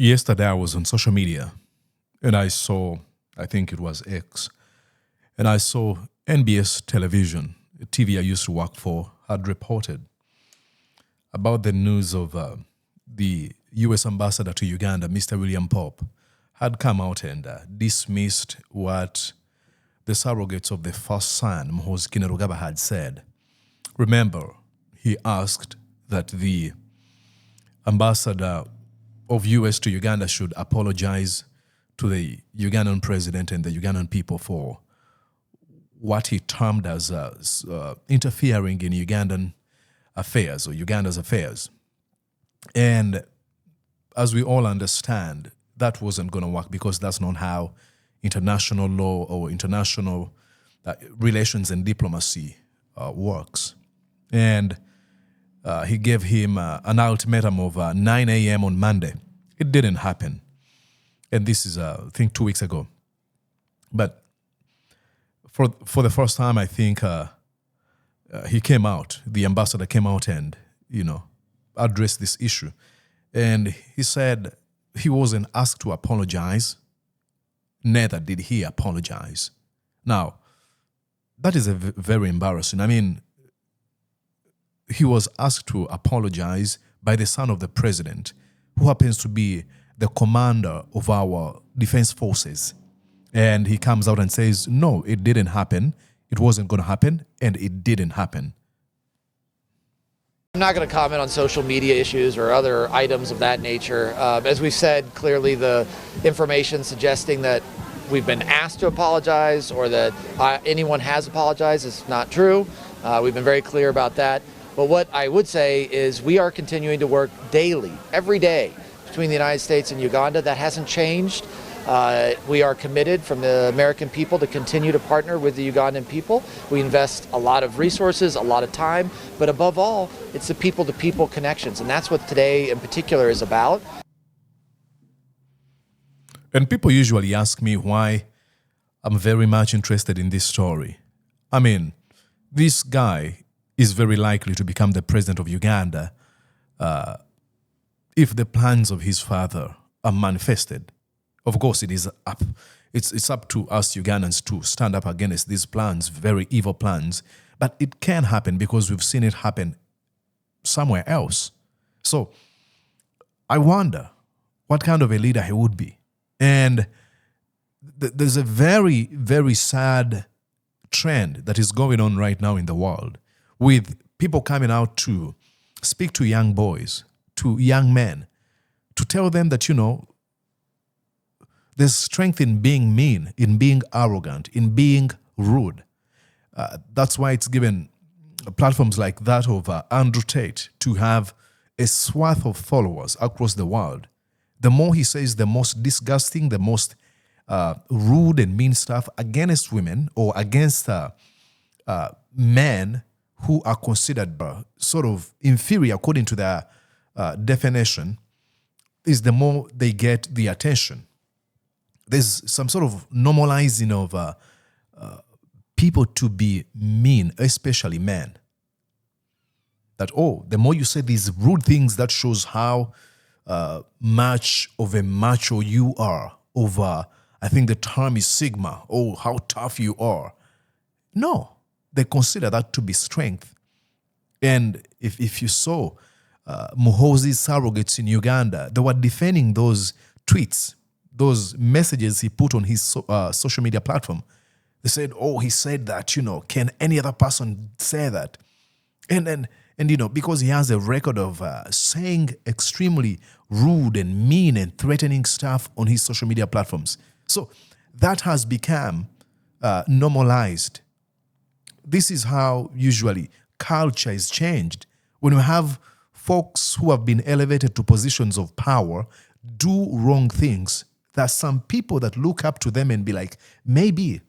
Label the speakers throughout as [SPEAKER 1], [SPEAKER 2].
[SPEAKER 1] Yesterday I was on social media and I saw, I think it was X, and I saw NBS television, a TV I used to work for, had reported about the news of the US Ambassador to Uganda, Mr. William Popp, had come out and dismissed what the surrogates of the first son, Muhoozi Kainerugaba, had said. Remember, he asked that the ambassador of US to Uganda should apologize to the Ugandan president and the Ugandan people for what he termed as interfering in Ugandan affairs or Uganda's affairs. And as we all understand, that wasn't going to work because that's not how international law or international relations and diplomacy works. And he gave him an ultimatum of 9 a.m. on Monday. It didn't happen. And this is, I think, 2 weeks ago. But for the first time, I think he came out, the ambassador came out and, addressed this issue. And he said he wasn't asked to apologize, neither did he apologize. Now, that is very embarrassing. I mean, he was asked to apologize by the son of the president, who happens to be the commander of our defense forces. And he comes out and says, no, it didn't happen. It wasn't going to happen, and it didn't happen.
[SPEAKER 2] I'm not going to comment on social media issues or other items of that nature. As we said, clearly the information suggesting that we've been asked to apologize or that anyone has apologized is not true. We've been very clear about that. But what I would say is we are continuing to work daily, every day, between the United States and Uganda. That hasn't changed. We are committed from the American people to continue to partner with the Ugandan people. We invest a lot of resources, a lot of time, but above all, it's the people-to-people connections, and that's what today in particular is about.
[SPEAKER 1] And people usually ask me why I'm very much interested in this story. I mean, this guy is very likely to become the president of Uganda if the plans of his father are manifested. Of course, it is up. It's up to us Ugandans to stand up against these plans, very evil plans. But it can happen because we've seen it happen somewhere else. So I wonder what kind of a leader he would be. And there's a very, very sad trend that is going on right now in the world with people coming out to speak to young boys, to young men, to tell them that, there's strength in being mean, in being arrogant, in being rude. That's why it's given platforms like that of Andrew Tate to have a swath of followers across the world. The more he says the most disgusting, the most rude and mean stuff against women or against men who are considered sort of inferior according to their definition, is the more they get the attention. There's some sort of normalizing of people to be mean, especially men. That, the more you say these rude things, that shows how much of a macho you are over, I think the term is Sigma, how tough you are. No, they consider that to be strength. And if you saw Muhoozi's surrogates in Uganda, they were defending those tweets, those messages he put on his social media platform. They said, he said that, can any other person say that? And because he has a record of saying extremely rude and mean and threatening stuff on his social media platforms. So that has become normalized. This is how usually culture is changed. When you have folks who have been elevated to positions of power do wrong things, there are some people that look up to them and be like, maybe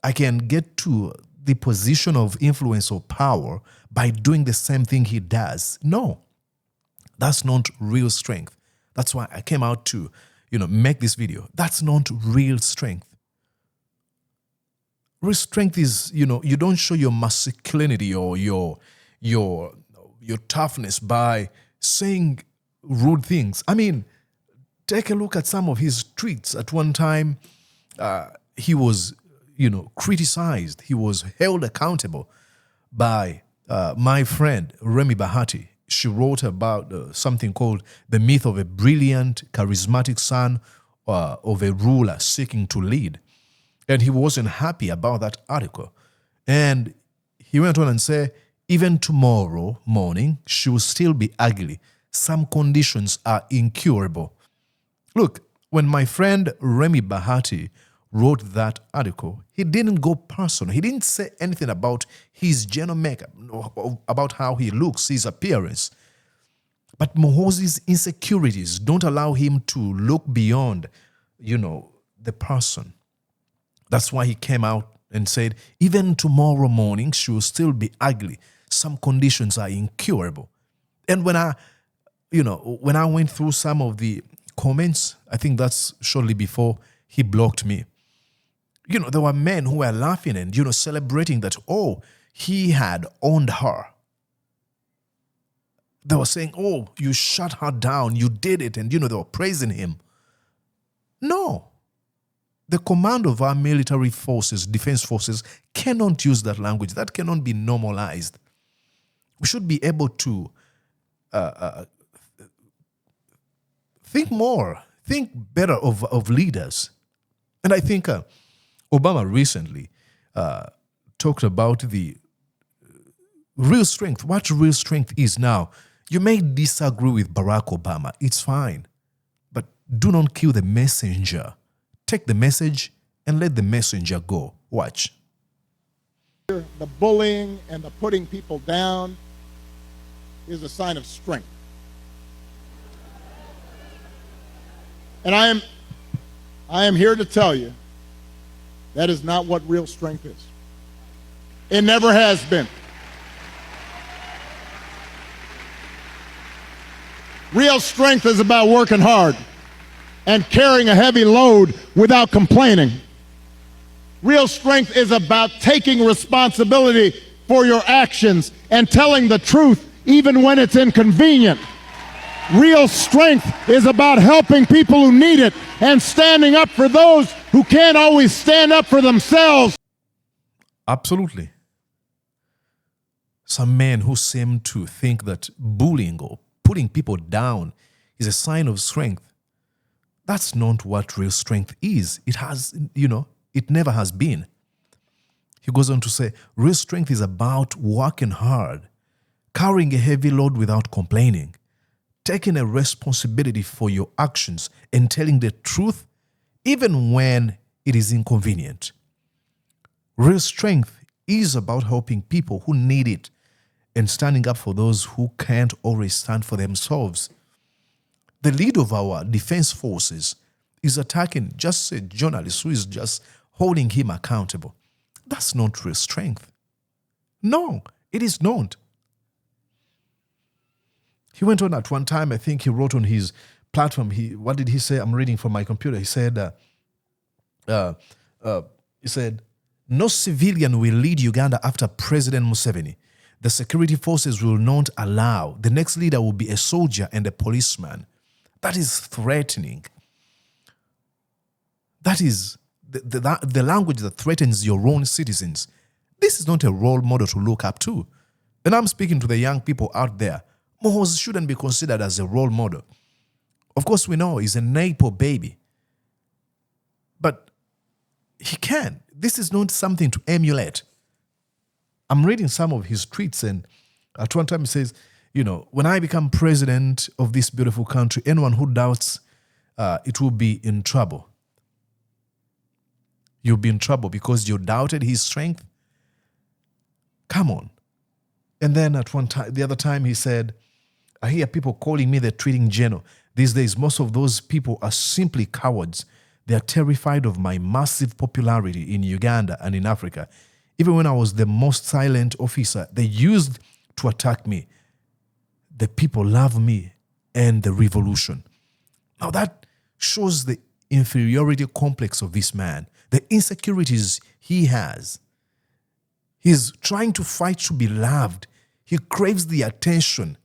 [SPEAKER 1] I can get to the position of influence or power by doing the same thing he does. No, that's not real strength. That's why I came out to, make this video. That's not real strength. Real strength is, you don't show your masculinity or your toughness by saying rude things. I mean, Take a look at some of his tweets. At one time, he was, criticized. He was held accountable by my friend Remi Bahati. She wrote about something called the myth of a brilliant, charismatic son of a ruler seeking to lead. And he wasn't happy about that article. And he went on and said, even tomorrow morning, she will still be ugly. Some conditions are incurable. Look, when my friend Remi Bahati wrote that article, he didn't go personal. He didn't say anything about his general makeup, about how he looks, his appearance. But Muhoozi's insecurities don't allow him to look beyond, the person. That's why he came out and said, even tomorrow morning, she will still be ugly. Some conditions are incurable. And when I went through some of the comments, I think that's shortly before he blocked me. There were men who were laughing and, celebrating that, he had owned her. They were saying, you shut her down, you did it, and, they were praising him. No. The command of our military forces, defense forces, cannot use that language. That cannot be normalized. We should be able to think more, think better of leaders. And I think Obama recently talked about the real strength, what real strength is now. You may disagree with Barack Obama. It's fine. But do not kill the messenger. Take the message and let the messenger go. Watch.
[SPEAKER 3] The bullying and the putting people down is a sign of strength. And I am here to tell you that is not what real strength is. It never has been. Real strength is about working hard and carrying a heavy load without complaining. Real strength is about taking responsibility for your actions and telling the truth even when it's inconvenient. Real strength is about helping people who need it and standing up for those who can't always stand up for themselves.
[SPEAKER 1] Absolutely. Some men who seem to think that bullying or putting people down is a sign of strength. That's not what real strength is. It has, it never has been. He goes on to say, real strength is about working hard, carrying a heavy load without complaining, taking a responsibility for your actions and telling the truth even when it is inconvenient. Real strength is about helping people who need it and standing up for those who can't always stand for themselves. The leader of our defense forces is attacking just a journalist who is just holding him accountable. That's not real strength. No, it is not. He went on at one time, I think he wrote on his platform, what did he say? I'm reading from my computer. He said, no civilian will lead Uganda after President Museveni. The security forces will not allow. The next leader will be a soldier and a policeman. That is threatening. That is the language that threatens your own citizens. This is not a role model to look up to. And I'm speaking to the young people out there. Muhoozi shouldn't be considered as a role model. Of course, we know he's a Napo baby. But he can. This is not something to emulate. I'm reading some of his tweets, and at one time he says, when I become president of this beautiful country, anyone who doubts it will be in trouble. You'll be in trouble because you doubted his strength. Come on. And then at one time, the other time he said, I hear people calling me the treating general. These days, most of those people are simply cowards. They are terrified of my massive popularity in Uganda and in Africa. Even when I was the most silent officer, they used to attack me. The people love me and the revolution. Now that shows the inferiority complex of this man, the insecurities he has. He's trying to fight to be loved. He craves the attention.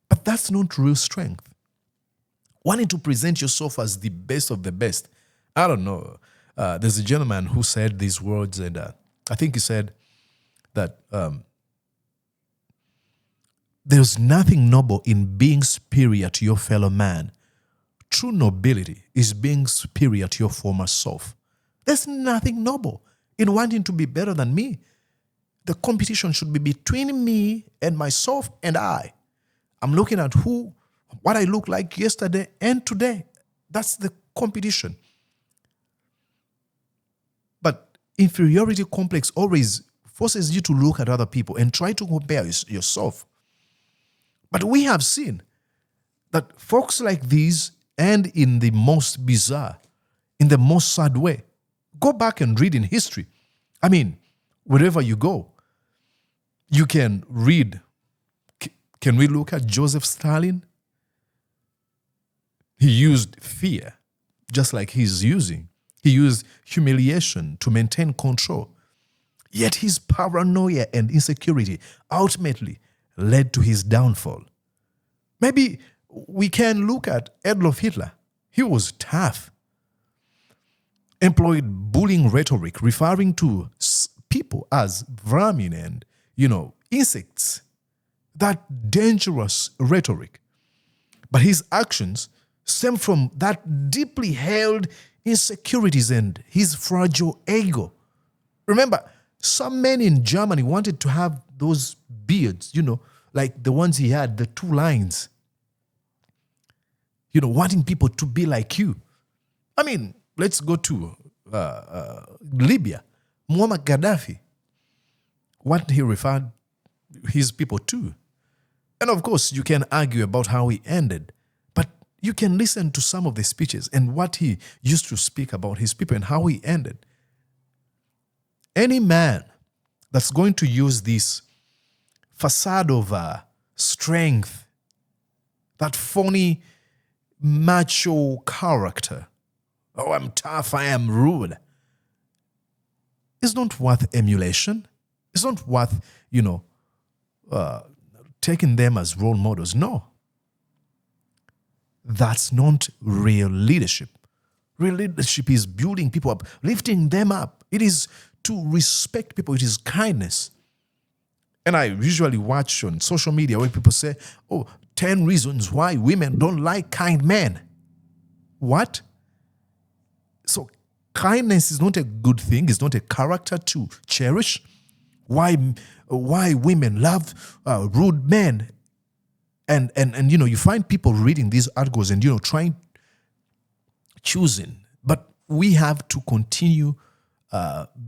[SPEAKER 1] But that's not real strength. wanting to present yourself as the best of the best. I don't know. There's a gentleman who said these words, and I think he said that there's nothing noble in being superior to your fellow man. True nobility is being superior to your former self. There's nothing noble in wanting to be better than me. The competition should be between me and myself and I. I'm looking at what I looked like yesterday and today. That's the competition. But inferiority complex always forces you to look at other people and try to compare yourself. But we have seen that folks like these end in the most bizarre, in the most sad way. Go back and read in history. I mean, wherever you go, you can read. Can we look at Joseph Stalin? He used fear, just like he's using. He used humiliation to maintain control. Yet his paranoia and insecurity ultimately led to his downfall. Maybe we can look at Adolf Hitler. He was tough. Employed bullying rhetoric, referring to people as vermin and, insects. That dangerous rhetoric. But his actions stem from that deeply held insecurities and his fragile ego. Remember, some men in Germany wanted to have those beards, like the ones he had, the 2 lines. Wanting people to be like you. I mean, let's go to Libya. Muammar Gaddafi. What he referred his people to. And of course, you can argue about how he ended. But you can listen to some of the speeches and what he used to speak about his people and how he ended. Any man that's going to use this facade of strength, that phony macho character, oh, I'm tough, I am rude, is not worth emulation. It's not worth, taking them as role models. No. That's not real leadership. Real leadership is building people up, lifting them up. It is to respect people. It is kindness. And I usually watch on social media where people say, 10 reasons why women don't like kind men. What? So kindness is not a good thing. It's not a character to cherish. Why women love rude men. And you find people reading these articles and, choosing. But we have to continue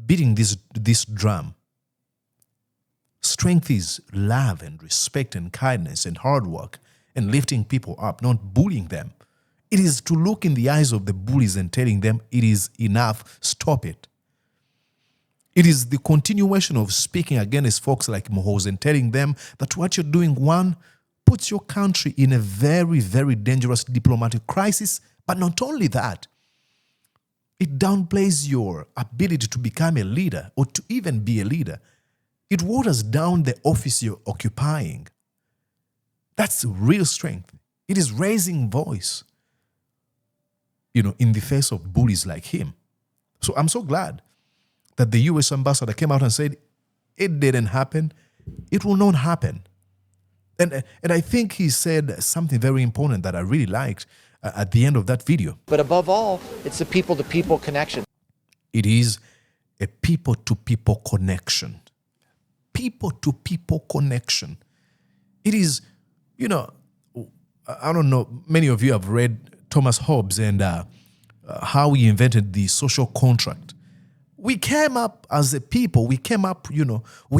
[SPEAKER 1] beating this drum. Strength is love and respect and kindness and hard work and lifting people up, not bullying them. It is to look in the eyes of the bullies and telling them it is enough, stop it. It is the continuation of speaking against folks like Muhoozi and telling them that what you're doing, one, puts your country in a very, very dangerous diplomatic crisis, but not only that, it downplays your ability to become a leader or to even be a leader. It waters down the office you're occupying. That's real strength. It is raising voice, in the face of bullies like him. So I'm so glad that the US Ambassador came out and said, it didn't happen. It will not happen. And I think he said something very important that I really liked at the end of that video.
[SPEAKER 2] But above all, it's a people-to-people connection.
[SPEAKER 1] It is a people-to-people connection. People-to-people connection. It is, I don't know, many of you have read Thomas Hobbes and how he invented the social contract. We came up as a people, we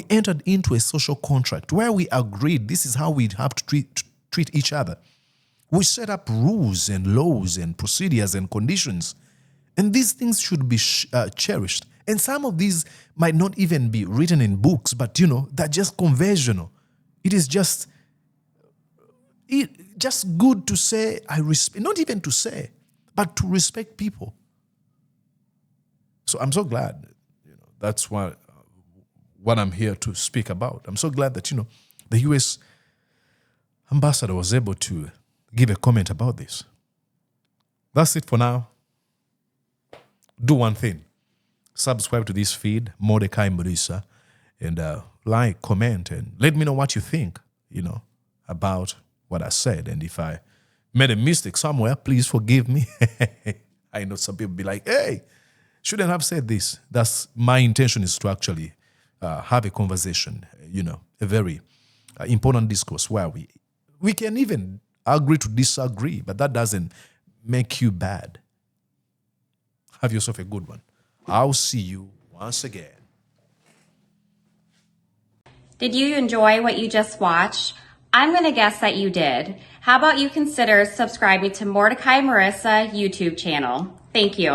[SPEAKER 1] entered into a social contract where we agreed this is how we have to treat each other. We set up rules and laws and procedures and conditions. And these things should be cherished. And some of these might not even be written in books, but, they're just conventional. It is just good to say, I respect, not even to say, but to respect people. So I'm so glad, that's what I'm here to speak about. I'm so glad that, the US Ambassador was able to give a comment about this. That's it for now. Do one thing. Subscribe to this feed, Mordecai Murisa, and like, comment, and let me know what you think, about what I said. And if I made a mistake somewhere, please forgive me. I know some people be like, hey, shouldn't have said this. That's my intention is to actually have a conversation, a very important discourse where we can even agree to disagree, but that doesn't make you bad. Have yourself a good one. I'll see you once again.
[SPEAKER 4] Did you enjoy what you just watched? I'm going to guess that you did. How about you consider subscribing to Mordecai Murisa YouTube channel? Thank you.